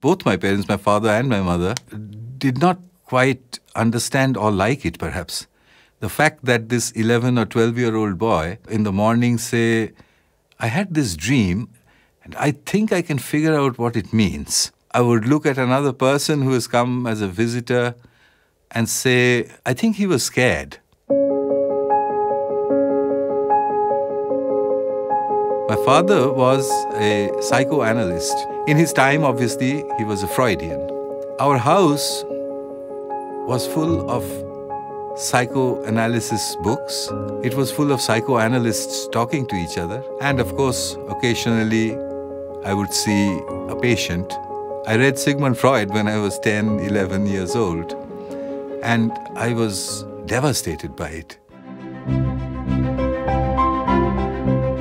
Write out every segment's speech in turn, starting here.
both my parents, my father and my mother, did not quite understand or like it, perhaps. The fact that this 11 or 12-year-old boy in the morning say, I had this dream and I think I can figure out what it means. I would look at another person who has come as a visitor and say, I think he was scared. My father was a psychoanalyst. In his time, obviously, he was a Freudian. Our house was full of psychoanalysis books. It was full of psychoanalysts talking to each other. And of course, occasionally, I would see a patient. I read Sigmund Freud when I was 10, 11 years old. And I was devastated by it.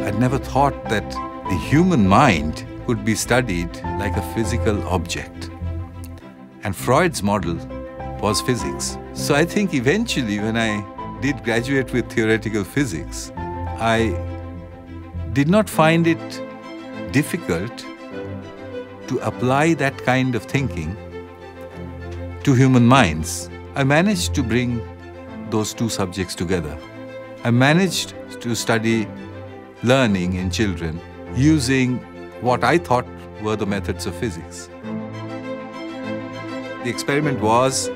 I'd never thought that the human mind could be studied like a physical object. And Freud's model was physics. So I think eventually when I did graduate with theoretical physics, I did not find it difficult to apply that kind of thinking to human minds. I managed to bring those two subjects together. I managed to study learning in children using what I thought were the methods of physics. The experiment was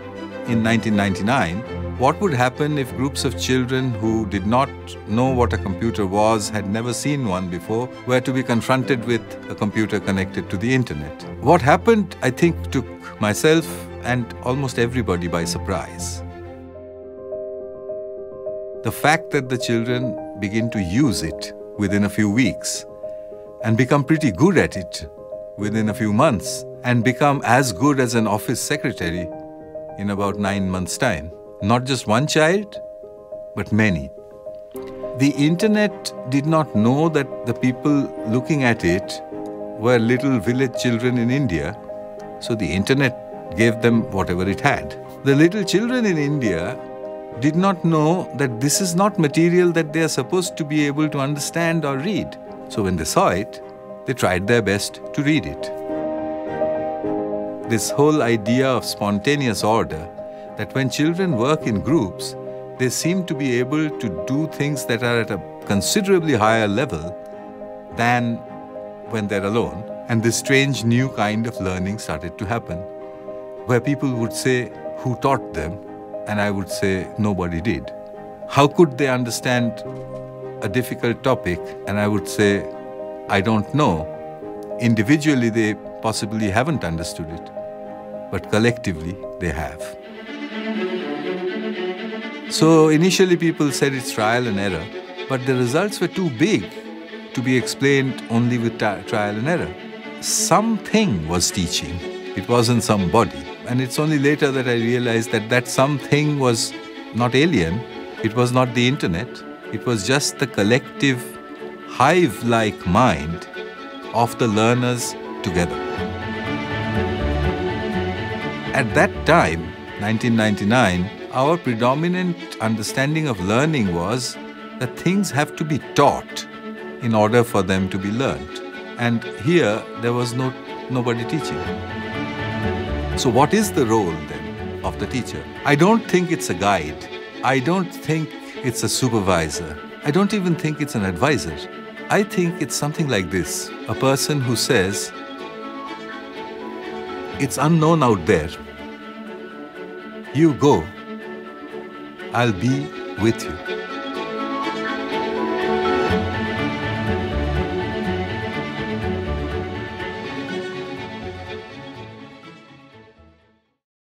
in 1999. What would happen if groups of children who did not know what a computer was, had never seen one before, were to be confronted with a computer connected to the internet? What happened, I think, took myself and almost everybody by surprise. The fact that the children begin to use it within a few weeks and become pretty good at it within a few months and become as good as an office secretary in about 9 months' time. Not just one child, but many. The internet did not know that the people looking at it were little village children in India, so the internet gave them whatever it had. The little children in India did not know that this is not material that they are supposed to be able to understand or read. So when they saw it, they tried their best to read it. This whole idea of spontaneous order, that when children work in groups, they seem to be able to do things that are at a considerably higher level than when they're alone. And this strange new kind of learning started to happen, where people would say, who taught them? And I would say, nobody did. How could they understand a difficult topic? And I would say, I don't know. Individually, they possibly haven't understood it, but collectively, they have. So initially, people said it's trial and error, but the results were too big to be explained only with trial and error. Something was teaching. It wasn't somebody. And it's only later that I realized that that something was not alien. It was not the internet. It was just the collective hive-like mind of the learners together. At that time, 1999, our predominant understanding of learning was that things have to be taught in order for them to be learned. And here, there was nobody teaching. So what is the role then of the teacher? I don't think it's a guide. I don't think it's a supervisor. I don't even think it's an advisor. I think it's something like this. A person who says, it's unknown out there. You go. I'll be with you.